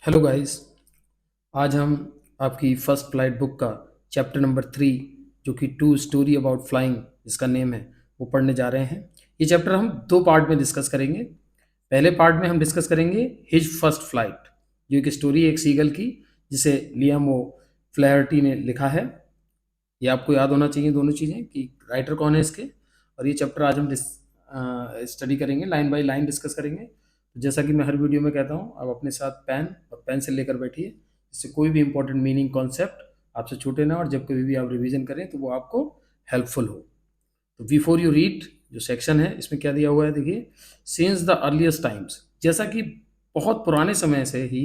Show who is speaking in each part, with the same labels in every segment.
Speaker 1: Hello guys. आज हम आपकी फर्स्ट फ्लाइट बुक का चैप्टर नंबर 3 जो कि टू स्टोरी अबाउट फ्लाइंग इसका नेम है वो पढ़ने जा रहे हैं। ये चैप्टर हम दो पार्ट में डिस्कस करेंगे। पहले पार्ट में हम डिस्कस करेंगे हिज फर्स्ट फ्लाइट, जो एक स्टोरी है एक सीगल की, जिसे लियाम ओ फ्लैहर्टी ने लिखा है। ये आपको याद होना चाहिए दोनों चीज़ें कि राइटर कौन है इसके। और ये चैप्टर आज हम स्टडी करेंगे, लाइन बाय लाइन डिस्कस करेंगे। तो जैसा कि मैं हर वीडियो में कहता हूँ, आप अपने साथ पेन और पेंसिल लेकर बैठिए, जिससे कोई भी इंपॉर्टेंट मीनिंग कॉन्सेप्ट आपसे छूटे ना, और जब कभी भी आप रिवीजन करें तो वो आपको हेल्पफुल हो। तो बिफोर यू रीड जो सेक्शन है इसमें क्या दिया हुआ है देखिए। सिंस द अर्लीस्ट टाइम्स, जैसा कि बहुत पुराने समय से ही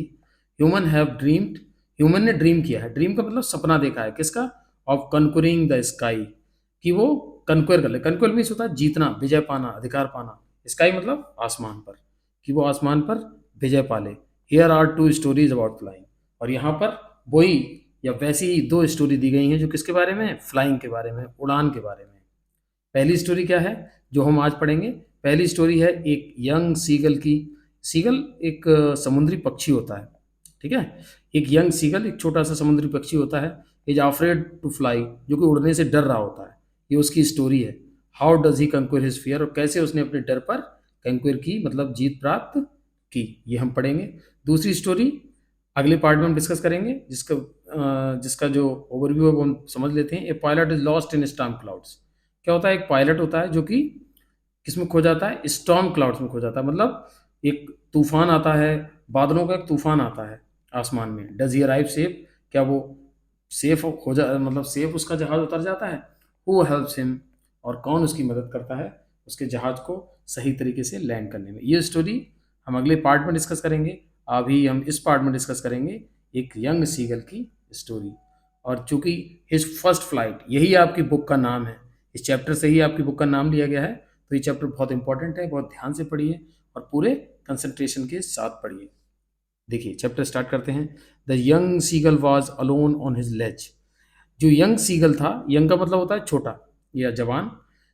Speaker 1: ह्यूमन हैव ड्रीम्ड, ह्यूमन ने ड्रीम किया है। ड्रीम का मतलब सपना देखा है, किसका? ऑफ कनक्वरिंग द स्काई, कि वो कनक्वेर कर ले। कनक्वेर मीन्स होता है जीतना, विजय पाना, अधिकार पाना। स्काई मतलब आसमान पर, कि वो आसमान पर विजय पाले। Here are two stories about flying, और यहाँ पर वही या वैसी ही दो स्टोरी दी गई हैं जो किसके बारे में? फ्लाइंग के बारे में, उड़ान के बारे में। पहली स्टोरी क्या है जो हम आज पढ़ेंगे? पहली स्टोरी है एक यंग सीगल की। सीगल एक समुद्री पक्षी होता है, ठीक है। एक यंग सीगल, एक छोटा सा समुद्री पक्षी होता है। इज अफ्रेड टू फ्लाई, जो कि उड़ने से डर रहा होता है। ये उसकी स्टोरी है। How does he conquer his fear, और कैसे उसने अपने डर पर कंक्वेर की, मतलब जीत प्राप्त की, ये हम पढ़ेंगे। दूसरी स्टोरी अगले पार्ट में हम डिस्कस करेंगे, जिसका जो ओवरव्यू है वो हम समझ लेते हैं। A pilot is lost in storm clouds. क्या होता है? एक पायलट होता है जो कि किसमें खो जाता है? स्टॉर्म क्लाउड्स में खो जाता है। मतलब एक तूफान आता है, बादलों का एक तूफान आता है आसमान में। डज ही अराइव सेफ, क्या वो सेफ हो जा, मतलब सेफ उसका जहाज उतर जाता है? हु हेल्प्स हिम, और कौन उसकी मदद करता है उसके जहाज को सही तरीके से लैंड करने में। ये स्टोरी हम अगले पार्ट में डिस्कस करेंगे। अभी हम इस पार्ट में डिस्कस करेंगे एक यंग सीगल की स्टोरी। और चूंकि हिज फर्स्ट फ्लाइट यही आपकी बुक का नाम है, इस चैप्टर से ही आपकी बुक का नाम लिया गया है, तो ये चैप्टर बहुत इंपॉर्टेंट है। बहुत ध्यान से पढ़िए और पूरे कंसंट्रेशन के साथ पढ़िए। देखिए चैप्टर स्टार्ट करते हैं। The young seagull was alone on his ledge. जो यंग सीगल था, यंग का मतलब होता है छोटा या जवान।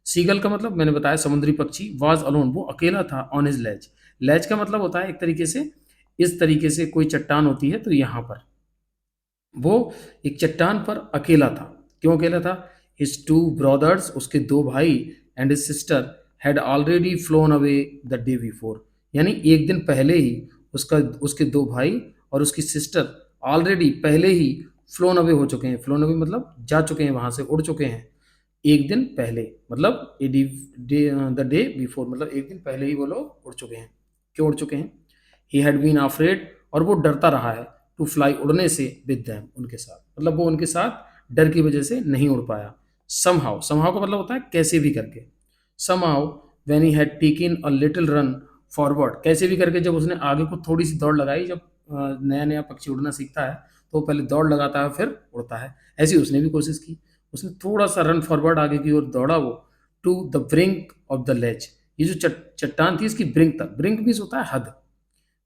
Speaker 1: सीगल का मतलब मैंने बताया समुद्री पक्षी। वॉज अलोन, वो अकेला था। ऑन हिज लेज, लेज का मतलब होता है एक तरीके से, इस तरीके से कोई चट्टान होती है तो यहाँ पर वो एक चट्टान पर अकेला था। क्यों अकेला था? हिज टू ब्रदर्स, उसके दो भाई, and his sister had already phloem away the day before. यानी एक दिन पहले ही उसका, उसके दो भाई और उसकी सिस्टर ऑलरेडी पहले ही फ्लोन अवे हो चुके हैं। फ्लोन अवे मतलब जा चुके हैं, वहां से उड़ चुके हैं एक दिन पहले। मतलब द डे बिफोर, मतलब एक दिन पहले ही वो लोग उड़ चुके हैं। क्यों उड़ चुके हैं? ही हैड बीन अफ्रेड, और वो डरता रहा है, टू फ्लाई, उड़ने से, विद देम, उनके साथ। मतलब वो उनके साथ डर की वजह से नहीं उड़ पाया। समहाउ, समहाउ का मतलब होता है कैसे भी करके। Somehow when he had taken a little run forward, कैसे भी करके जब उसने आगे को थोड़ी सी दौड़ लगाई। जब नया नया पक्षी उड़ना सीखता है तो वो पहले दौड़ लगाता है फिर उड़ता है। ऐसी उसने भी कोशिश की। उसने थोड़ा सा रन फॉरवर्ड आगे की ओर दौड़ा वो, to the brink of the ledge. ये जो चट्टान थी इसकी ब्रिंक तक। ब्रिंक मीन्स होता है हद।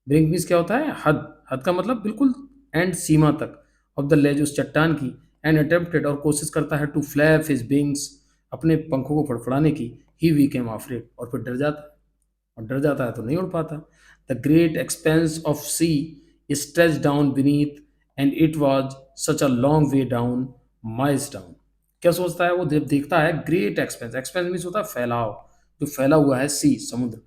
Speaker 1: ब्रिंक मीन्स क्या होता है? हद। हद का मतलब बिल्कुल एंड, सीमा तक। ऑफ द लेज, उस चट्टान की। एंड अटेम्प्टेड, और कोशिश करता है, टू फ्लैप हिज विंग्स, अपने पंखों को फड़फड़ाने की। ही बिकेम अफ्रेड, और फिर डर जाता है। और डर जाता है तो नहीं उड़ पाता। The great expanse of sea stretch down beneath, and it was such a long way down, miles down. क्या सोचता है वो जब देखता है ग्रेट एक्सपेंस? एक्सपेंस मीन्स होता है फैलाव, जो फैला हुआ है, सी, समुद्र।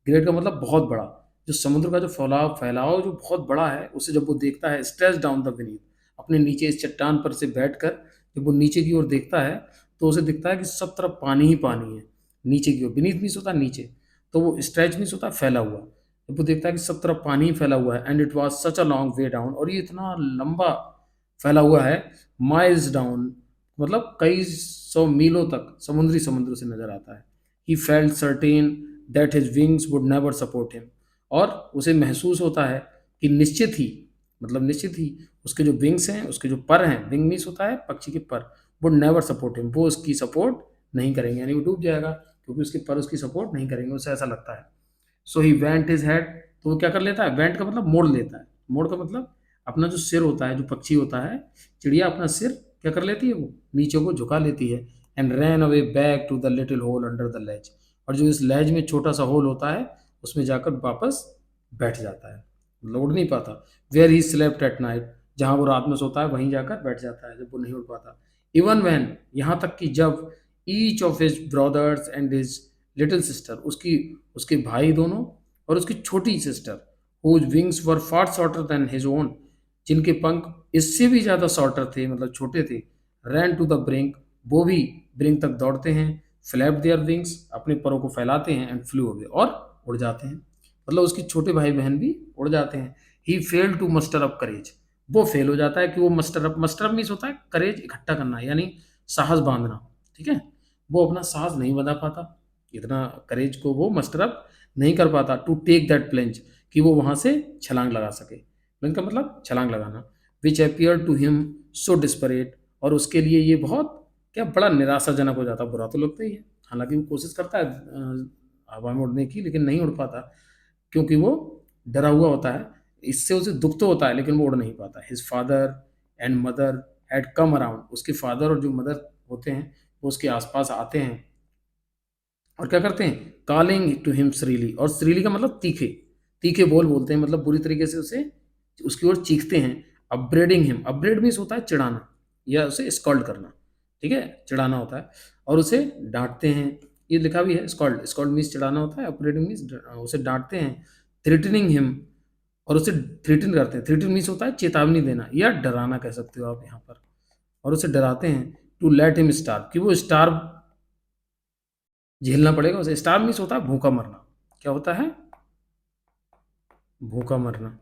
Speaker 1: ग्रेट का मतलब बहुत बड़ा। जो समुद्र का जो फैलाव फैलाव जो बहुत बड़ा है, उसे जब वो देखता है, स्ट्रेच डाउन द बीनीथ, अपने नीचे इस चट्टान पर से बैठकर जब वो नीचे की ओर देखता है तो उसे दिखता है कि सब तरफ पानी ही पानी है नीचे की ओर। बीनीथ मीन्स होता है नीचे, तो वो स्ट्रेच मीन्स होता है फैला हुआ। जब वो देखता है कि सब तरफ पानी ही फैला हुआ है, and it was such a long way down, और ये इतना लंबा फैला हुआ है, माइल्स डाउन, मतलब कई सौ मीलों तक समुद्र से नजर आता है। He felt certain that his wings would never support him, और उसे महसूस होता है कि निश्चित ही, मतलब निश्चित ही उसके जो विंग्स हैं, उसके जो पर हैं, विंग मीन्स होता है पक्षी के पर, वुड नेवर सपोर्ट हिम, वो उसकी सपोर्ट नहीं करेंगे, यानी वो डूब जाएगा क्योंकि उसके पर उसकी सपोर्ट नहीं करेंगे, उसे ऐसा लगता है। सो ही वेंट हिज हेड, तो वो क्या कर लेता है? वेंट का मतलब मोड़ लेता है। मोड़ का मतलब अपना जो सिर होता है, जो पक्षी होता है, चिड़िया अपना सिर क्या कर लेती है? वो नीचे को झुका लेती है। And ran away back to the little hole under the ledge, और जो इस लेज में छोटा सा होल होता है उसमें जाकर वापस बैठ जाता है। मतलब उड़ नहीं पाता। Where he slept at night, जहाँ वो रात में सोता है वहीं जाकर बैठ जाता है जब वो नहीं उड़ पाता। इवन वैन, यहाँ तक कि जब each of his brothers and his little sister, उसकी उसके भाई दोनों और उसकी छोटी सिस्टर, हुज विंग्स वर फार शॉर्टर देन हिज ओन, जिनके पंख इससे भी ज्यादा शॉर्टर थे, मतलब छोटे थे, रैन टू द ब्रिंक, वो भी ब्रिंक तक दौड़ते हैं, फ्लैप देयर विंग्स, अपने परों को फैलाते हैं, एंड फ्लू अवे, और उड़ जाते हैं। मतलब उसके छोटे भाई बहन भी उड़ जाते हैं। ही फेल टू मस्टर अप करेज, वो फेल हो जाता है कि वो मस्टर अप मीन्स होता है करेज इकट्ठा करना, यानी साहस बांधना। ठीक है, वो अपना साहस नहीं बंधा पाता, इतना करेज को वो मस्टर अप नहीं कर पाता, टू टेक दैट प्लेंज, कि वो वहां से छलांग लगा सके। प्लेंज का मतलब छलांग लगाना। Which appear to him so desperate, और उसके लिए ये बहुत क्या बड़ा निराशाजनक हो जाता, बुरा तो लगता ही है। हालांकि वो कोशिश करता है हवा में उड़ने की, लेकिन नहीं उड़ पाता, क्योंकि वो डरा हुआ होता है। इससे उसे दुख तो होता है, लेकिन वो उड़ नहीं पाता। His father and mother had come around, उसके फादर और जो मदर होते हैं वो उसके आसपास आते हैं, और क्या करते हैं, कॉलिंग टू हिम श्रीली, और श्रीली का मतलब तीखे, तीखे बोल बोलते हैं, मतलब बुरी तरीके से उसे उसकी ओर चीखते हैं। अपब्रेडिंग हिम, अपब्रेड मीन्स होता है चिढ़ाना या उसे स्कॉल्ड करना। ठीक है, चिढ़ाना होता है, और उसे डांटते हैं। ये लिखा भी है, स्कॉल्ड, स्कॉल्ड मीन्स चिढ़ाना होता है, अपब्रेडिंग मीन्स उसे डांटते हैं। थ्रेटनिंग हिम, और उसे थ्रेटन करते हैं। थ्रेटन मीन्स होता है चेतावनी देना या डराना कह सकते हो आप यहाँ पर, और उसे डराते हैं। टू लेट हिम स्टार्व, कि वो स्टार्व झेलना पड़ेगा उसे। स्टार्व मीन्स होता है भूखा मरना। क्या होता है, भूखा मरना।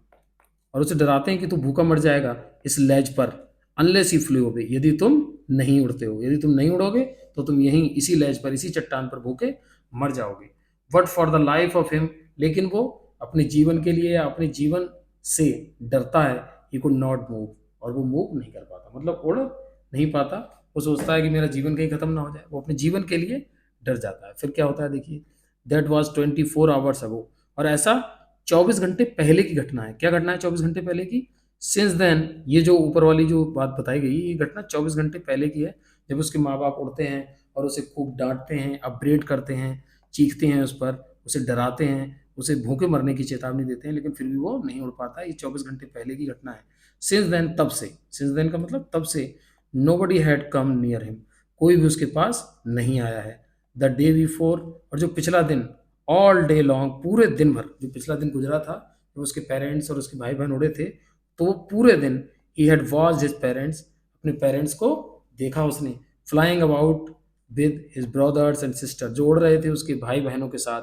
Speaker 1: और उसे डराते हैं कि तू भूखा मर जाएगा इस लेज पर, अनलेस यू फ्लू अवे, यदि तुम नहीं उड़ते हो, यदि तुम नहीं उड़ोगे तो तुम यहीं इसी लेज पर, इसी चट्टान पर भूखे मर जाओगे। But for the life of him, लेकिन वो अपने जीवन के लिए या अपने जीवन से डरता है। ही कुड नॉट मूव, और वो मूव नहीं कर पाता, मतलब उड़ नहीं पाता। वो सोचता है कि मेरा जीवन कहीं खत्म ना हो जाए, वो अपने जीवन के लिए डर जाता है। फिर क्या होता है देखिए, दैट वॉज 24 आवर्स अगो, और ऐसा 24 घंटे पहले की घटना है। क्या घटना है 24 घंटे पहले की? सिंस देन, ये जो ऊपर वाली जो बात बताई गई, ये घटना 24 घंटे पहले की है, जब उसके माँ बाप उड़ते हैं और उसे खूब डांटते हैं, अपग्रेड करते हैं, चीखते हैं उस पर, उसे डराते हैं, उसे भूखे मरने की चेतावनी देते हैं, लेकिन फिर भी वो नहीं उड़ पाता। ये 24 घंटे पहले की घटना है। सिंस देन, तब से, सिंस देन का मतलब तब से, nobody had come near him, कोई भी उसके पास नहीं आया है। द डे बिफोर, और जो पिछला दिन, ऑल डे लॉन्ग, पूरे दिन भर, जो पिछला दिन गुजरा था, जब उसके पेरेंट्स और उसके भाई बहन उड़े थे, तो वो पूरे दिन, he had watched his parents, अपने पेरेंट्स को देखा उसने, flying about with his brothers and sister, जो उड़ रहे थे उसके भाई बहनों के साथ,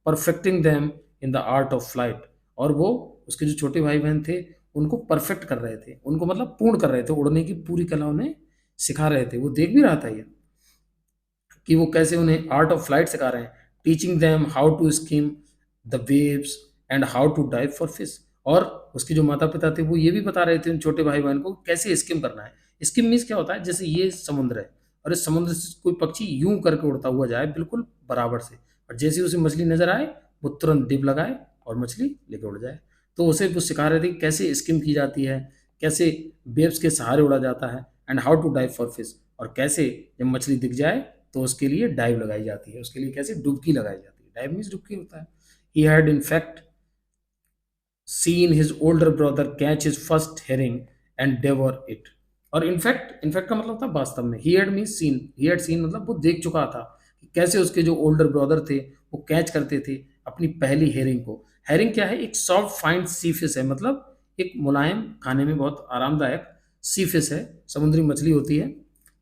Speaker 1: perfecting them in the art of flight, और वो उसके जो छोटे भाई बहन थे उनको परफेक्ट कर रहे थे, उनको मतलब पूर्ण कर रहे थे, उड़ने की पूरी कला उन्हें सिखा रहे थे। वो देख भी रहा था ये, कि वो कैसे उन्हें आर्ट ऑफ फ्लाइट सिखा रहे हैं। Teaching them how to skim the waves and how to dive for fish, और उसके जो माता पिता थे वो ये भी बता रहे थे उन छोटे भाई बहन को कैसे स्किम करना है। स्किम मीन्स क्या होता है, जैसे ये समुद्र है, और इस समुद्र से कोई पक्षी यूं करके उड़ता हुआ जाए बिल्कुल बराबर से, और जैसे ही उसे मछली नजर आए वो तुरंत डिप लगाए और मछली लेके उड़ जाए। तो उसे वो सिखा रहे थे कि कैसे स्किम की जाती है, कैसे वेव्स के सहारे उड़ा जाता है, and how to dive for fish, और कैसे जब मछली दिख जाए तो उसके लिए डाइव लगाई जाती है, उसके लिए कैसे डुबकी लगाई जाती है। डाइव मीन्स डुबकी होता है। He had in fact seen his older brother catch his first herring and devour it, और इनफैक्ट, इनफैक्ट का मतलब था वास्तव में। He had mean seen, he had seen मतलब वो देख चुका था कि कैसे उसके जो ओल्डर ब्रदर थे वो कैच करते थे अपनी पहली हेरिंग को। हेरिंग क्या है, एक सॉफ्ट फाइन सी फिश है, मतलब एक मुलायम, खाने में बहुत आरामदायक सी फिश है, समुद्री मछली होती है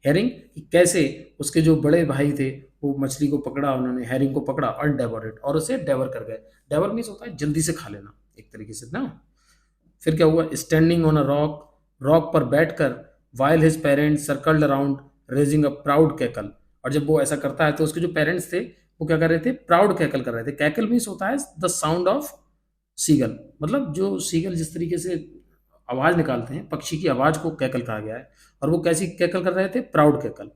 Speaker 1: हेरिंग। कैसे उसके जो बड़े भाई थे वो मछली को पकड़ा, उन्होंने हेरिंग को पकड़ा और डेवर इट, और उसे डेवर कर गए। डेवर मीन्स होता है जल्दी से खा लेना एक तरीके से ना। फिर क्या हुआ, standing on a rock, rock पर बैठकर, while his parents circled around raising a proud cackle, और जब वो ऐसा करता है तो उसके जो पेरेंट्स थे वो क्या कर रहे थे, प्राउड कैकल कर रहे थे। कैकल मीन्स होता है द साउंड ऑफ सीगल, मतलब जो सीगल जिस तरीके से आवाज निकालते हैं, पक्षी की आवाज को कैकल कहा गया है। और वो कैसी कैकल कर रहे थे, प्राउड कैकल,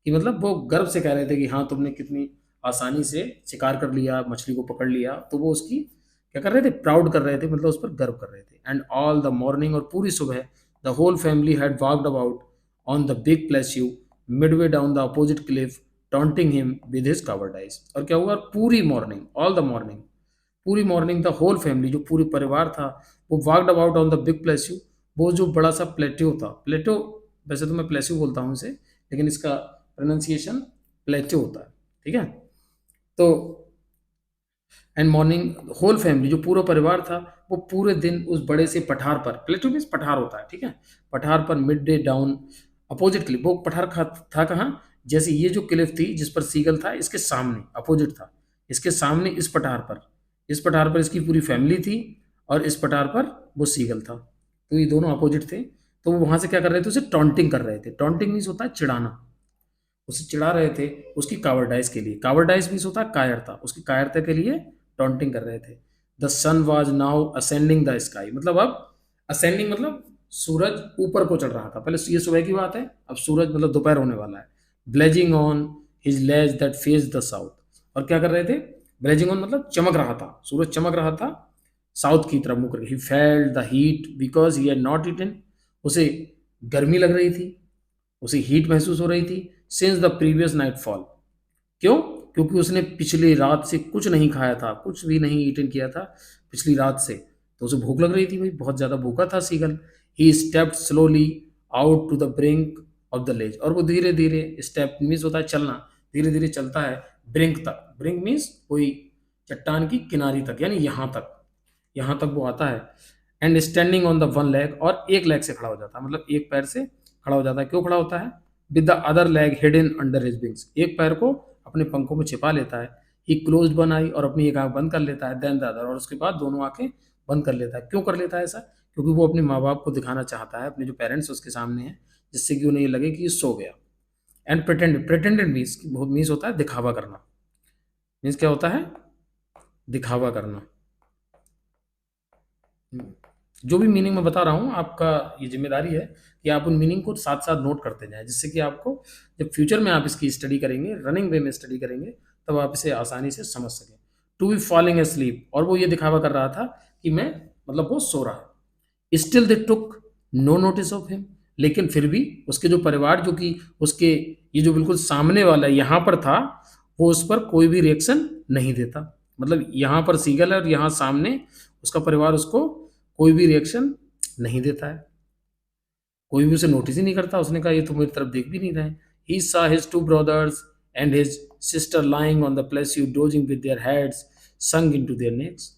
Speaker 1: कि मतलब वो गर्व से कह रहे थे कि हाँ तुमने कितनी आसानी से शिकार कर लिया, मछली को पकड़ लिया, तो वो उसकी क्या कर रहे थे, प्राउड कर रहे थे, मतलब उस पर गर्व कर रहे थे। एंड ऑल द मॉर्निंग, और पूरी सुबह, the whole family had walked about on the big plateau midway down the opposite cliff taunting him with his cowardice. और क्या हुआ, पूरी मॉर्निंग, ऑल द मॉर्निंग, पूरी मॉर्निंग द होल फैमिली, जो पूरी परिवार था वो walked about on the big plateau, वो जो बड़ा सा प्लेट्यू था, प्लेटो, वैसे तो मैं प्लेस्यू बोलता हूँ इसे, लेकिन इसका प्रोनाउंसिएशन प्लेट्यू होता है, ठीक है। तो एंड मॉर्निंग होल फैमिली, जो पूरा परिवार था, वो पूरे दिन उस बड़े से पठार पर, प्लेटो मीन्स पठार होता है, ठीक है, पठार पर mid day down opposite Cliff, वो पठार था कहाँ, जैसे ये जो क्लिफ थी जिस पर सीगल था, इसके सामने अपोजिट था, इसके सामने इस पठार पर, इस पठार पर इसकी पूरी फैमिली थी, और इस पठार पर वो सीगल था, तो ये दोनों अपोजिट थे। तो वो वहां से क्या कर रहे थे, उसे टॉन्टिंग कर रहे थे। टॉन्टिंग मीन्स होता है चिढ़ाना, उसे चिढ़ा रहे थे उसकी कावर्डाइज के लिए। कावर्डाइज मीन्स होता है कायरता, उसकी कायरता के लिए टॉन्टिंग कर रहे थे। The sun was now ascending the sky, मतलब अब असेंडिंग मतलब सूरज ऊपर को चढ़ रहा था, पहले ये सुबह की बात है, अब सूरज मतलब दोपहर होने वाला है। Blazing on his ledge that face the south, और क्या कर रहे थे, ब्लेजिंग ऑन मतलब चमक रहा था, सूरज चमक रहा था साउथ की तरफ मुकर। He felt the heat because he had not eaten, उसे गर्मी लग रही थी, उसे हीट महसूस हो रही थी since the previous night fall. क्यों? क्योंकि उसने पिछली रात से कुछ नहीं खाया था, कुछ भी नहीं ईटन किया था पिछली रात से, तो उसे भूख लग रही थी भाई, बहुत ज़्यादा भूखा था seagull. He stepped slowly out to the brink of the ledge, और वो धीरे धीरे, स्टेप मीन्स होता है चलना, धीरे धीरे चलता है ब्रिंक तक, ब्रिंक मीन्स कोई चट्टान की किनारी तक, यानी यहाँ तक, यहाँ तक वो आता है। And standing on the one leg, और एक लेग से खड़ा हो जाता है, मतलब एक पैर से खड़ा हो जाता है। क्यों खड़ा होता है? With the other leg hidden under his wings, एक पैर को अपने पंखों में छिपा लेता है। ही क्लोज्ड वन आई, और अपनी एक आंख बंद कर लेता है, देन द अदर, और उसके बाद दोनों आंखें बंद कर लेता है। क्यों कर लेता है ऐसा? क्योंकि वो अपने माँ बाप को दिखाना चाहता है, अपने जो पेरेंट्स उसके सामने हैं, जिससे कि उन्हें ये लगे कि ये सो गया। एंड प्रिटेंडेड, प्रिटेंडेड मीन्स होता है दिखावा करना, मीन्स क्या होता है, दिखावा करना। जो भी मीनिंग मैं बता रहा हूँ, आपका ये जिम्मेदारी है कि आप उन मीनिंग को साथ साथ नोट करते जाएं, जिससे कि आपको जब फ्यूचर में आप इसकी स्टडी करेंगे, रनिंग वे में स्टडी करेंगे, तब आप इसे आसानी से समझ सकें। To be falling asleep, और वो ये दिखावा कर रहा था कि मैं, मतलब वो सो रहा है। Still they took no notice of him, लेकिन फिर भी उसके जो परिवार, जो कि उसके ये जो बिल्कुल सामने वाला यहाँ पर था, वो उस पर कोई भी रिएक्शन नहीं देता। मतलब यहाँ पर सीगल है और यहाँ सामने उसका परिवार उसको कोई भी रिएक्शन नहीं देता है, कोई भी उसे नोटिस ही नहीं करता। उसने कहा ये तो मेरी तरफ देख भी नहीं रहे। He saw his two brothers and his sister lying on the plateau dozing with their heads sunk into their necks,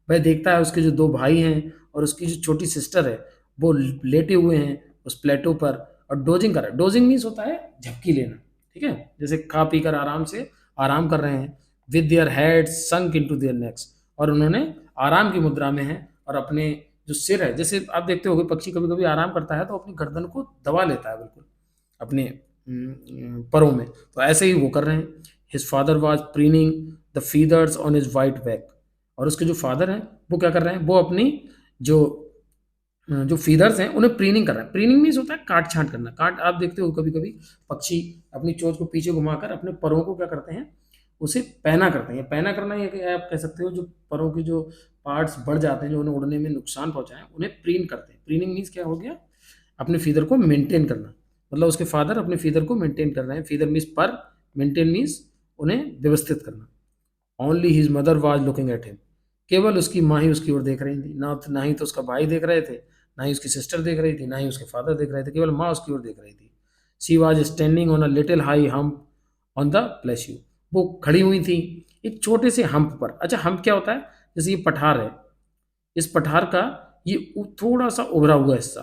Speaker 1: वह देखता है उसके जो दो भाई हैं और उसकी जो छोटी सिस्टर है, वो लेटे हुए हैं उस प्लेटो पर और डोजिंग कर रहे हैं। डोजिंग मीन्स होता है झपकी लेना, ठीक है, जैसे खा पी कर आराम से आराम कर रहे हैं। With their heads sunk into their next, और उन्होंने आराम की मुद्रा में है, और अपने जो सिर है, जैसे आप देखते होगे पक्षी कभी कभी आराम करता है तो अपनी गर्दन को दबा लेता है बिल्कुल अपने परों में, तो ऐसे ही वो कर रहे हैं। His father was preening the feathers on his white back, और उसके जो फादर हैं वो क्या कर रहे हैं, वो अपनी जो जो फीदर्स हैं उन्हें प्रीनिंग कर रहे हैं। प्रीनिंग मीन्स होता है काट छांट करना। काट, आप देखते हो कभी कभी पक्षी अपनी चोंच को पीछे घुमाकर अपने परों को क्या करते हैं, उसे पैना करते हैं। पैना करना ये आप कह सकते हो, जो परों के जो पार्ट्स बढ़ जाते हैं, जो उन्हें उड़ने में नुकसान पहुंचाए, उन्हें प्रीन करते हैं। प्रीनिंग मीन्स क्या हो गया, अपने फीदर को मेंटेन करना, मतलब उसके फादर अपने फीदर को मेंटेन कर रहे हैं। फीदर मीन्स पर, मेंटेन मीन्स उन्हें व्यवस्थित करना। Only his mother was looking at him, केवल उसकी माँ ही उसकी ओर देख रही थी, ना ही तो उसका भाई देख रहे थे, ना ही उसकी सिस्टर देख रही थी, ना ही उसके फादर देख रहे थे, केवल माँ उसकी ओर देख रही थी। She was standing on a little high hump on the plateau, वो खड़ी हुई थी एक छोटे से हम्प पर। अच्छा, हम्प क्या होता है? जैसे ये पठार है, इस पठार का ये थोड़ा सा उभरा हुआ हिस्सा,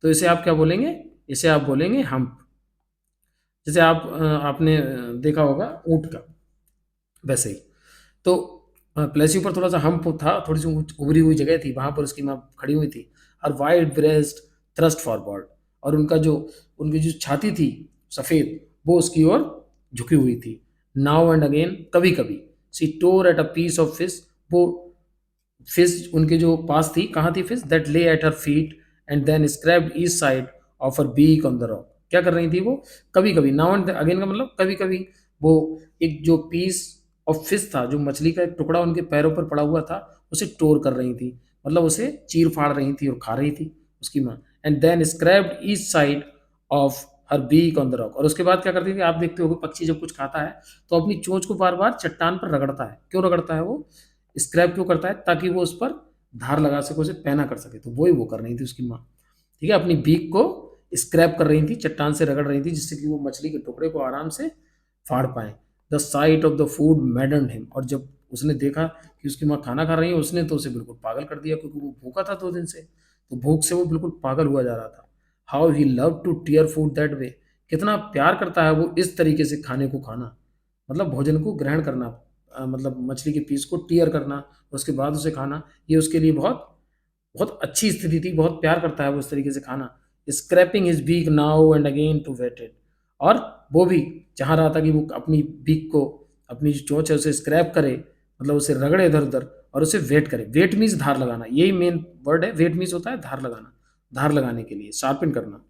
Speaker 1: तो इसे आप क्या बोलेंगे, इसे आप बोलेंगे हम्प। जैसे आपने देखा होगा ऊंट का, वैसे ही। तो प्लेस्यू पर थोड़ा सा हम्प था, थोड़ी सी उभरी हुई जगह थी, वहां पर उसकी माँ खड़ी हुई थी। और वाइड ब्रेस्ट थ्रस्ट फॉरवर्ड, और उनकी जो छाती थी सफेद, वो उसकी ओर झुकी हुई थी। नाउ एंड अगेन, कभी कभी, she tore at a piece of fish, वो फिश उनके जो पास थी, कहाँ थी fish, that lay at her feet and then scraped each side of her beak on the rock. क्या कर रही थी वो? कभी कभी, नाउ एंड अगेन का मतलब कभी कभी, वो एक जो पीस ऑफ फिश था, जो मछली का एक टुकड़ा उनके पैरों पर पड़ा हुआ था, उसे टोर कर रही थी, मतलब उसे चीर फाड़ रही थी और खा रही थी उसकी माँ। And then scraped each side of her beak on the rock, और उसके बाद क्या करती थी, आप देखते होगे पक्षी जब कुछ खाता है तो अपनी चोंच को बार बार चट्टान पर रगड़ता है। क्यों रगड़ता है वो, स्क्रैप क्यों करता है? ताकि वो उस पर धार लगा सके, उसे पैना कर सके। तो वही वो कर रही थी उसकी माँ, ठीक है, अपनी बीक को स्क्रैप कर रही थी, चट्टान से रगड़ रही थी, जिससे कि वो मछली के टुकड़े को आराम से फाड़ पाए। The site of the food मैडन्ड him, और जब उसने देखा कि उसकी माँ खाना खा रही है, उसने तो उसे बिल्कुल पागल कर दिया, क्योंकि वो भूखा था 2 दिन से, तो भूख से वो बिल्कुल पागल हुआ जा रहा था। How he love to tear food that way, कितना प्यार करता है वो इस तरीके से खाने को खाना, मतलब भोजन को ग्रहण करना, मतलब मछली के पीस को टीयर करना और उसके बाद उसे खाना, ये उसके लिए बहुत बहुत अच्छी स्थिति थी, बहुत प्यार करता है वो इस तरीके से खाना। Scraping his beak now and again to whet it, और वो भी चाह रहा था कि वो अपनी बीक को, अपनी जो चोंच है उसे स्क्रैप करे, मतलब उसे रगड़े इधर उधर, और उसे वेट करे। वेट मीन्स धार लगाना, यही मेन वर्ड है। वेट मीन्स होता है धार लगाना, धार लगाने के लिए, शार्पन करना,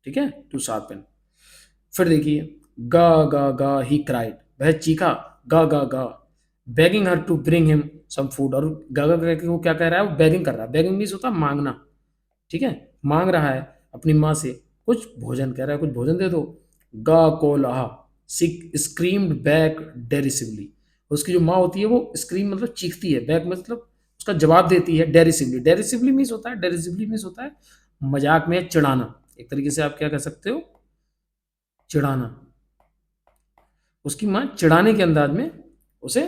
Speaker 1: ठीक है, टू शार्पन। फिर देखिए, गा गा गा ही क्राइड, वह चीखा, गा गा ga, begging her to bring him some food, और गा गा करके वो क्या कह रहा है, वो बेगिंग कर रहा है। बेगिंग मीन्स होता है मांगना, ठीक है, मांग रहा है अपनी माँ से कुछ भोजन, कह रहा है कुछ भोजन दे दो। गा कोलाहा, सिक स्क्रीम्ड बैक डेरिसिवली, उसकी जो माँ होती है वो स्क्रीम मतलब चीखती है, बैक मतलब उसका जवाब देती है डेरिसिवली। डेरिसिवली मीन्स होता है, डेरिसिवली मीन्स होता है मजाक में चिढ़ाना, एक तरीके से आप क्या कह सकते हो, चिढ़ाना। उसकी माँ चिढ़ाने के अंदाज में उसे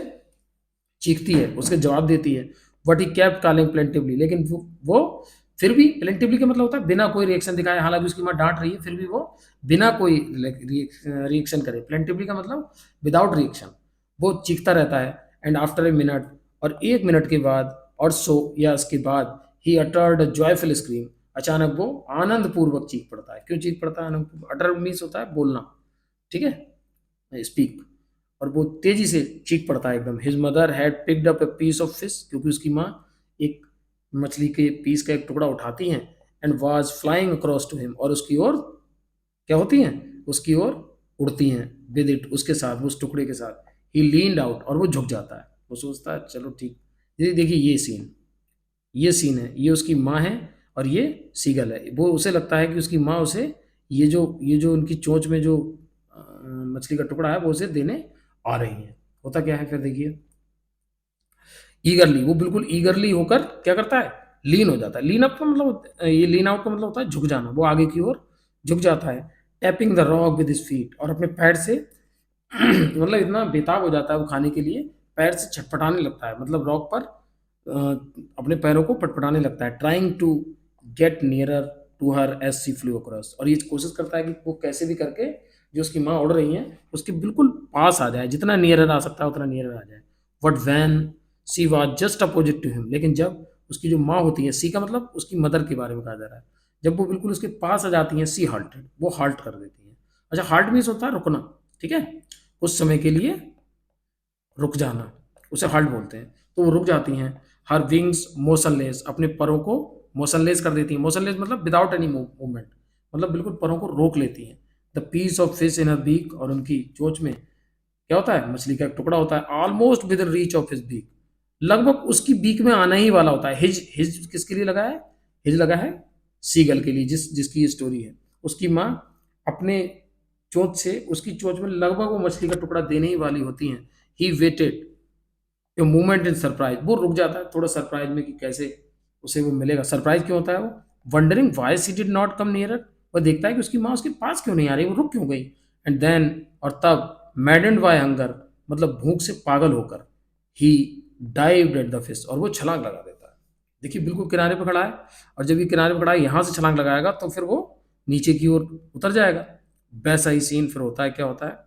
Speaker 1: चीखती है, उसके जवाब देती है। What he kept calling plaintively, लेकिन वो फिर भी, प्लेंटिवली का मतलब होता है बिना कोई रिएक्शन दिखाए, हालांकि उसकी माँ डांट रही है, फिर भी वो बिना कोई रिएक्शन करे। प्लेंटिवली का मतलब विदाउट रिएक्शन, वो चीखता रहता है। एंड आफ्टर ए मिनट, और 1 मिनट के बाद, और सो या उसके बाद, ही अटर्ड जॉयफुल स्क्रीम, अचानक वो आनंद पूर्वक चीख पड़ता है। क्यों चीख पड़ता है आनंद? अटर मीन्स होता है बोलना, ठीक है, स्पीक, और वो तेजी से चीख पड़ता है एकदम। His mother had picked up a piece of fish, क्योंकि उसकी माँ एक मछली के पीस का एक टुकड़ा उठाती हैं, and was flying across to him, और उसकी ओर क्या होती हैं, उसकी ओर उड़ती हैं, विद इट, उसके साथ, उस टुकड़े के साथ। ही लीन्ड आउट, और वो झुक जाता है, वो सोचता है चलो ठीक। ये देखिए, ये सीन है, ये उसकी माँ है और ये सीगल है। वो उसे लगता है कि उसकी माँ उसे ये जो उनकी चोंच में जो मछली का टुकड़ा है वो उसे देने आ रही है। होता क्या है फिर देखिए, ईगरली, वो बिल्कुल ईगरली होकर क्या करता है, लीन हो जाता है। लीन अप का मतलब, ये लीन आउट का मतलब होता है झुक जाना, वो आगे की ओर झुक जाता है। Tapping the rock with his feet, और अपने पैर से मतलब इतना बेताब हो जाता है वो खाने के लिए, पैर से छटपटाने लगता है, मतलब रॉक पर अपने पैरों को पटपटाने लगता है। Trying to get nearer to her as she flew across, और ये कोशिश करता है कि वो कैसे भी करके जो उसकी माँ उड़ रही है उसके बिल्कुल पास आ जाए, जितना नियरर आ सकता है उतना नियरर आ जाए। But when she was just opposite to him, लेकिन जब उसकी जो माँ होती है, सी का मतलब उसकी मदर के बारे में कहा जा रहा है, जब वो बिल्कुल उसके पास आ जाती हैं, सी हाल्टेड, वो हाल्ट कर देती हैं। अच्छा, हाल्ट मीन्स होता है रुकना, ठीक है, कुछ समय के लिए रुक जाना, उसे हल्ट बोलते हैं। तो वो रुक जाती हैं। हर विंग्स मोशनलेस, अपने परों को मोशनलेस कर देती हैं। मोशनलेस मतलब विदाउट एनी मूवमेंट, मतलब बिल्कुल परों को रोक लेती हैं। The piece of fish in her beak, और उनकी चोंच में क्या होता है, मछली का एक टुकड़ा होता है। Almost within reach of his beak, लगभग उसकी बीक में आना ही वाला होता है। हिज हिज किसके लिए लगा है, हिज लगा है सीगल के लिए, जिसकी ये स्टोरी है। उसकी माँ अपने चोंच से उसकी चोंच में लगभग वो मछली का टुकड़ा देने ही वाली होती हैं। He waited a moment in surprise, वो रुक जाता है थोड़ा सरप्राइज में कि कैसे उसे वो मिलेगा। सरप्राइज क्यों होता है वो, wondering why she did not come nearer, वो देखता है कि उसकी माँ उसके पास क्यों नहीं आ रही, वो रुक क्यों गई। एंड देन, और तब, मैडेंड बाय हंगर, मतलब भूख से पागल होकर, ही डाइव्ड एट द फिश, और वो छलांग लगा देता है। देखिए बिल्कुल किनारे पर खड़ा है, और जब ये किनारे पर खड़ा है यहाँ से छलांग लगाएगा तो फिर वो नीचे की ओर उतर जाएगा। वैसा ही सीन फिर होता है, क्या होता है,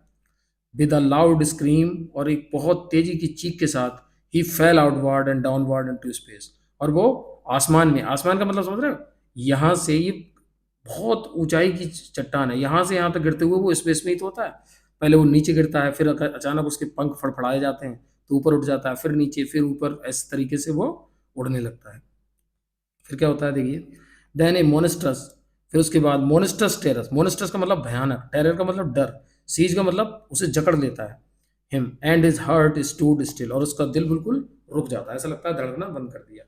Speaker 1: विद अ लाउड स्क्रीम, और एक बहुत तेजी की चीख के साथ, he fell outward and downward into space, और वो आसमान में, आसमान का मतलब समझ रहे हो, यहाँ से ये बहुत ऊंचाई की चट्टान है, यहाँ से यहाँ तक गिरते हुए वो स्पेस में ही तो होता है। पहले वो नीचे गिरता है, फिर अचानक उसके पंख फड़फड़ाए जाते हैं तो ऊपर उठ जाता है, फिर नीचे, फिर ऊपर, इस तरीके से वो उड़ने लगता है। फिर क्या होता है देखिए, देन ए मोनेस्ट्रस, फिर उसके बाद मोनेस्ट्रस टेरस, मोनेस्ट्रस का मतलब भयानक, टेरर का मतलब डर, सीज का मतलब उसे जकड़ लेता है। Him and his heart stood still, और उसका दिल बिल्कुल रुक जाता है, ऐसा लगता है धड़कना बंद कर दिया।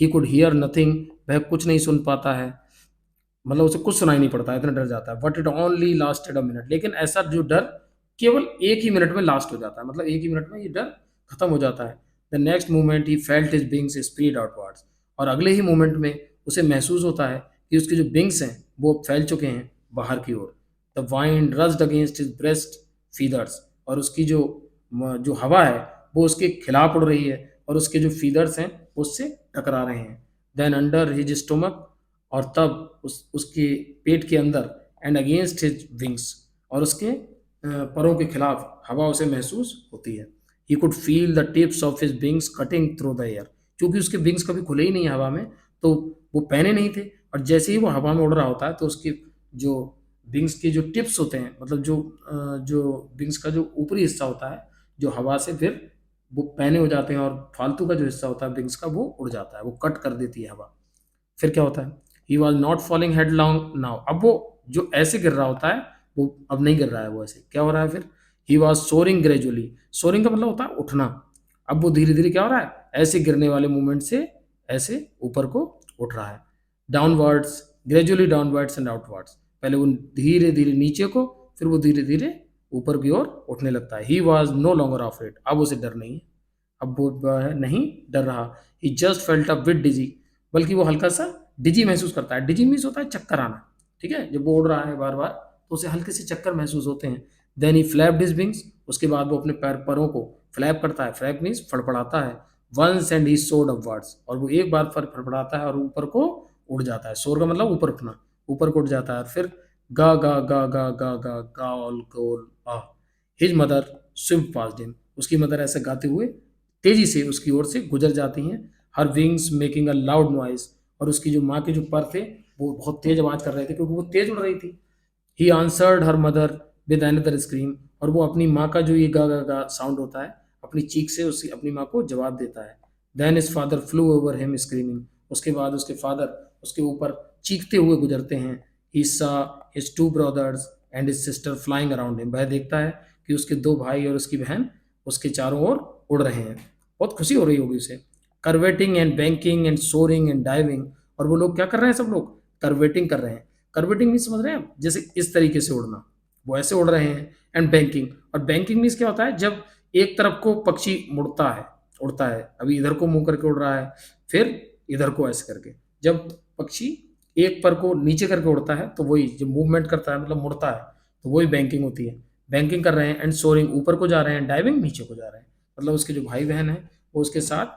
Speaker 1: ही कुड हियर नथिंग, वह कुछ नहीं सुन पाता है, मतलब उसे कुछ सुनाई नहीं पड़ता है, इतना डर जाता है। But it only lasted a minute, लेकिन ऐसा जो डर केवल एक ही मिनट में लास्ट हो जाता है, मतलब एक ही मिनट में ये डर खत्म हो जाता है। The next moment he felt his wings spread outwards, और अगले ही मोमेंट में उसे महसूस होता है कि उसके जो विंग्स हैं वो अब फैल चुके हैं बाहर की ओर। The wind rushed against his breast feathers, और उसकी जो हवा है वो उसके खिलाफ उड़ रही है और उसके जो फीदर्स हैं वो उससे टकरा रहे हैं। देन अंडर हिज स्टोमक, और तब उसके पेट के अंदर, एंड अगेंस्ट हिज विंग्स, और उसके परों के खिलाफ हवा उसे महसूस होती है। He could feel the tips of his wings cutting through the air, क्योंकि उसके विंग्स कभी खुले ही नहीं है हवा में, तो वो पहने नहीं थे, और जैसे ही वो हवा में उड़ रहा होता है तो उसकी जो विंग्स के जो टिप्स होते हैं, मतलब जो विंग्स का जो ऊपरी हिस्सा होता है, जो हवा से फिर वो पहने हो जाते हैं, और फालतू का जो हिस्सा होता है विंग्स का वो उड़ जाता है, वो कट कर देती है हवा। फिर क्या होता है, he was not falling headlong now, अब वो जो ऐसे गिर रहा होता है वो अब नहीं गिर रहा है, वो ऐसे क्या हो रहा है फिर, he was soaring gradually, soaring का मतलब होता है उठना, अब वो धीरे धीरे क्या हो रहा है, ऐसे गिरने वाले मूवमेंट से ऐसे ऊपर को उठ रहा है। Downwards, gradually downwards and outwards, पहले वो धीरे धीरे नीचे को, फिर वो धीरे धीरे ऊपर की ओर उठने लगता है। He was no longer afraid, अब उसे डर नहीं है, अब वो नहीं डर रहा। ही जस्ट फेल्ट अ बिट डिजी, बल्कि वो हल्का सा डिजी महसूस करता है। डिजी मीन्स होता है चक्कर आना, ठीक है, जब वो उड़ रहा है बार बार तो उसे हल्के से चक्कर महसूस होते हैं। Then he flapped his wings, उसके बाद वो अपने परों को फ्लैप करता है, फ्लैप मीन्स फड़फड़ाता है। Once and he soared upwards, और वो एक बार फड़फड़ाता है और ऊपर को उड़ जाता है। सोर का मतलब ऊपर उठना, ऊपर को उड़ जाता है। और फिर गा गा गा गा गा गा गाल गोल आ, his mother swim past him, उसकी मदर ऐसे गाते हुए तेजी से उसकी ओर से गुजर जाती हैं। हर wings making a loud noise, और उसकी जो माँ के जो पर थे वो बहुत तेज आवाज कर रहे थे क्योंकि वो तेज उड़ रही थी। He answered her mother with another scream, और वो अपनी माँ का जो ये गा गा गा साउंड होता है अपनी चीख से उसकी अपनी माँ को जवाब देता है। Then his father flew over him screaming, उसके बाद उसके फादर उसके ऊपर चीखते हुए गुजरते हैं। He saw his two brothers and his sister flying around him, वह देखता है कि उसके दो भाई और उसकी बहन उसके चारों ओर उड़ रहे हैं। बहुत खुशी हो रही होगी उसे। Curvetting and banking and soaring and diving, और वो लोग क्या कर रहे हैं, सब लोग करवेटिंग कर रहे हैं। करवेटिंग मीन समझ रहे हैं आप, जैसे इस तरीके से उड़ना, वो ऐसे उड़ रहे हैं। एंड बैंकिंग, और बैंकिंग मीन्स क्या होता है, जब एक तरफ को पक्षी मुड़ता है, उड़ता है, अभी इधर को मुंह करके उड़ रहा है, फिर इधर को ऐसे करके, जब पक्षी एक पर को नीचे करके उड़ता है तो वही जब मूवमेंट करता है मतलब मुड़ता है, तो वही बैंकिंग होती है। बैंकिंग कर रहे हैं। एंड सोरिंग, ऊपर को जा रहे हैं। डाइविंग, नीचे को जा रहे हैं, मतलब उसके जो भाई बहन है वो उसके साथ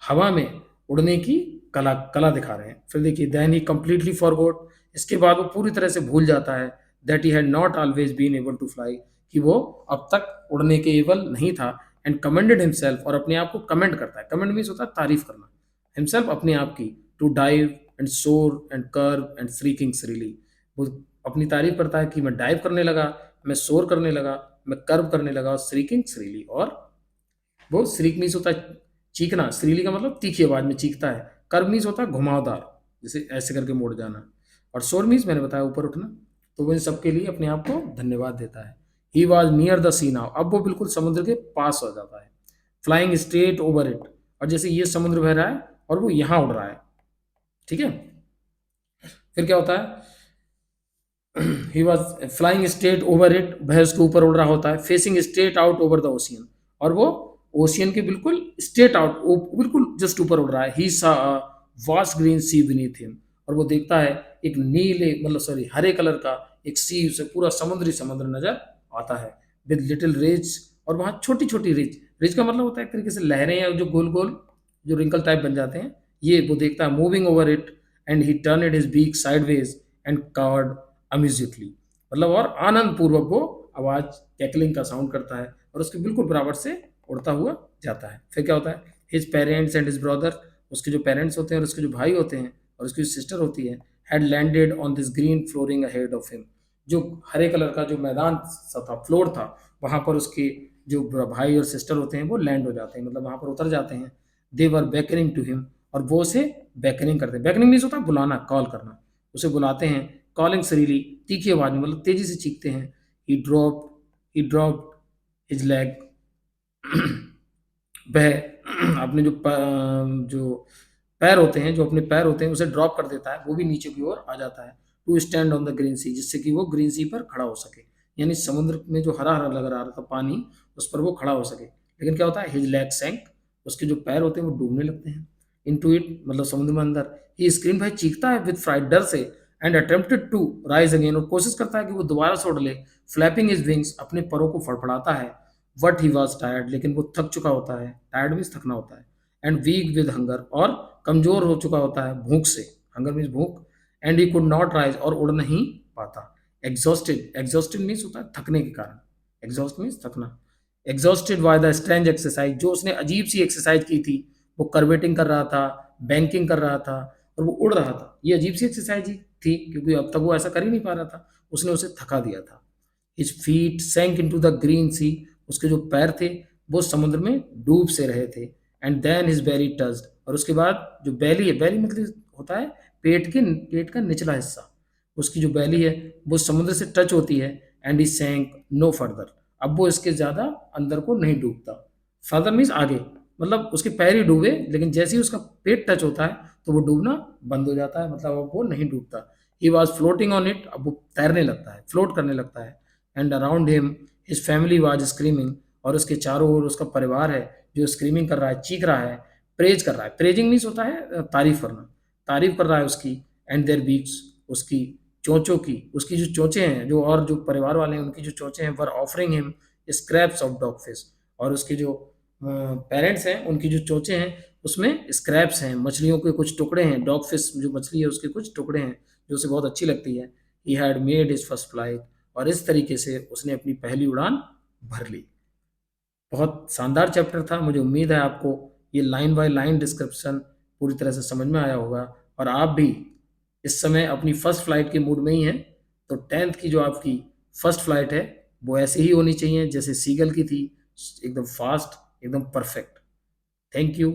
Speaker 1: हवा में उड़ने की कला कला दिखा रहे हैं। फिर देखिए, देन ही कंप्लीटली फॉरगॉट, इसके बाद वो पूरी तरह से भूल जाता है that he had not always been able to fly, कि वो अब तक उड़ने के एबल नहीं था। एंड कमेंडेड हिमसेल्फ, और अपने आप को कमेंड करता है। कमेंड मीन्स होता है तारीफ करना। हिमसेल्फ, अपने आप की। टू डाइव एंड सोर एंड कर्व एंड श्रीकिंग श्रीली, वो अपनी तारीफ करता है कि मैं डाइव करने लगा, मैं सोर करने लगा, मैं कर्व करने लगा, श्रीकिंग श्रीली। और वो श्रीक मीन्स होता है चीखना, श्रीली का मतलब तीखी आवाज में चीखता है। कर्व मीन्स होता है घुमावदार, जैसे ऐसे करके मोड़ जाना। और शोर मीन्स मैंने बताया ऊपर उठना। तो वो इन सबके लिए अपने आप को धन्यवाद देता है। He was near the sea now, अब वो बिल्कुल समुद्र के पास हो जाता है। फ्लाइंग स्ट्रेट ओवर इट, और जैसे ये समुद्र बह रहा है और वो यहाँ उड़ रहा है, ठीक है। फिर क्या होता है, he was flying straight over it, वह उसके ऊपर उड़ रहा होता है। Facing straight out over the ocean, और वो ओशियन के बिल्कुल स्ट्रेट आउट, बिल्कुल जस्ट ऊपर उड़ रहा है। ही सा वास्ट ग्रीन सी बीनीथ हिम, और वो देखता है एक नीले मतलब सॉरी हरे कलर का एक सी, उसे पूरा समुद्री समुद्र नजर आता है। विद लिटिल रिज, और वहाँ छोटी छोटी रिज, रिज का मतलब होता है एक तरीके से लहरें या जो गोल गोल जो रिंकल टाइप बन जाते हैं, ये वो देखता है। Moving over it, and he turn his beak sideways and cawed amusedly, मतलब और आनंद पूर्वक वो आवाज कैकलिंग का साउंड करता है और उसके बिल्कुल बराबर से उड़ता हुआ जाता है। फिर क्या होता है, his parents and his brother, उसके जो पेरेंट्स होते हैं और उसके जो भाई होते हैं और उसकी जो सिस्टर होती है, had landed on this green flooring ahead of him, जो हरे कलर का जो मैदान सा था, फ्लोर था, वहां पर उसके जो भाई और सिस्टर होते हैं वो लैंड हो जाते हैं, मतलब वहां पर उतर जाते हैं। दे वर बेकनिंग टू हिम, और वो उसे बेकनिंग करते हैं। बेकनिंग मीन्स होता है बुलाना, कॉल करना, उसे बुलाते हैं। कॉलिंग सरीली, तीखी आवाज में, मतलब तेजी से चीखते हैं। ही ड्रॉप हिज लेग, वह अपने जो पैर होते हैं, जो अपने पैर होते हैं उसे ड्रॉप कर देता है, वो भी नीचे की ओर आ जाता है। To stand on the green sea, जिससे कि वो ग्रीन सी पर खड़ा हो सके, यानी समुद्र में जो हरा हरा लग रहा था पानी, उस पर वो खड़ा हो सके। लेकिन क्या होता है, हिज लेग सैंक, उसके जो पैर होते हैं वो डूबने लगते हैं। इनटू इट, मतलब समुद्र में अंदर। ही स्क्रीम, भाई चीखता है विद फ्राइट, डर से, and attempted to rise again, और कोशिश करता है कि वो दोबारा से उड़ ले, फ्लैपिंग हिज विंग्स, अपने परों को फड़फड़ाता है। बट ही वॉज टायर्ड, लेकिन वो थक चुका होता है, टायर्ड मीन्स थकना होता है, एंड वीक विद हंगर, और कमजोर हो चुका होता है भूख से, हंगर मीन्स भूख, and he could not rise, और उड़ नहीं पाता। एग्जॉस्टेड, एग्जॉस्टेड मीन्स होता है थकने के कारण, एग्जॉस्ट मीन्स थकना। Exhausted by the strange exercise, जो उसने अजीब सी एक्सरसाइज की थी, वो कर्वेटिंग कर रहा था, बैंकिंग कर रहा था, और वो उड़ रहा था। ये अजीब सी एक्सरसाइज ही थी, क्योंकि अब तक वो ऐसा कर ही नहीं पा रहा था, उसने उसे थका दिया था। His feet sank into the green sea, उसके जो पैर थे वो समुद्र में डूब से रहे थे। And then his belly touched, और उसके बाद जो बैली है, बैली मतलब होता है पेट का निचला हिस्सा, उसकी जो बैली है वो समुद्र से टच होती है। एंड ही सैंक नो फर्दर, अब वो इसके ज्यादा अंदर को नहीं डूबता। फर्दर मीन्स आगे, मतलब उसके पैर ही डूबे, लेकिन जैसे ही उसका पेट टच होता है तो वो डूबना बंद हो जाता है, मतलब अब वो नहीं डूबता। He was floating on it, अब वो तैरने लगता है, फ्लोट करने लगता है। And around him his family was screaming, और उसके चारों ओर उसका परिवार है जो स्क्रीमिंग कर रहा है, चीख रहा है, प्रेज कर रहा है। प्रेजिंग मीन्स होता है तारीफ करना, तारीफ कर रहा है उसकी। एंड देयर बीक्स, उसकी चोंचों की, उसकी जो चोंचे हैं, जो और जो परिवार वाले हैं उनकी जो चोंचे हैं, वर offering him scraps of dog fish, और उसके जो पेरेंट्स हैं उनकी जो चोंचे हैं उसमें स्क्रैप्स हैं, मछलियों के कुछ टुकड़े हैं, डॉग फिश जो मछली है उसके कुछ टुकड़े हैं जो उसे बहुत अच्छी लगती है। He had made his first flight, और इस तरीके से उसने अपनी पहली उड़ान भर ली। बहुत शानदार चैप्टर था, मुझे उम्मीद है आपको ये लाइन बाय लाइन डिस्क्रिप्शन पूरी तरह से समझ में आया होगा, और आप भी इस समय अपनी फर्स्ट फ्लाइट के मूड में ही हैं। तो 10th की जो आपकी फर्स्ट फ्लाइट है वो ऐसे ही होनी चाहिए जैसे सीगल की थी, एकदम फास्ट, एकदम परफेक्ट। Thank you.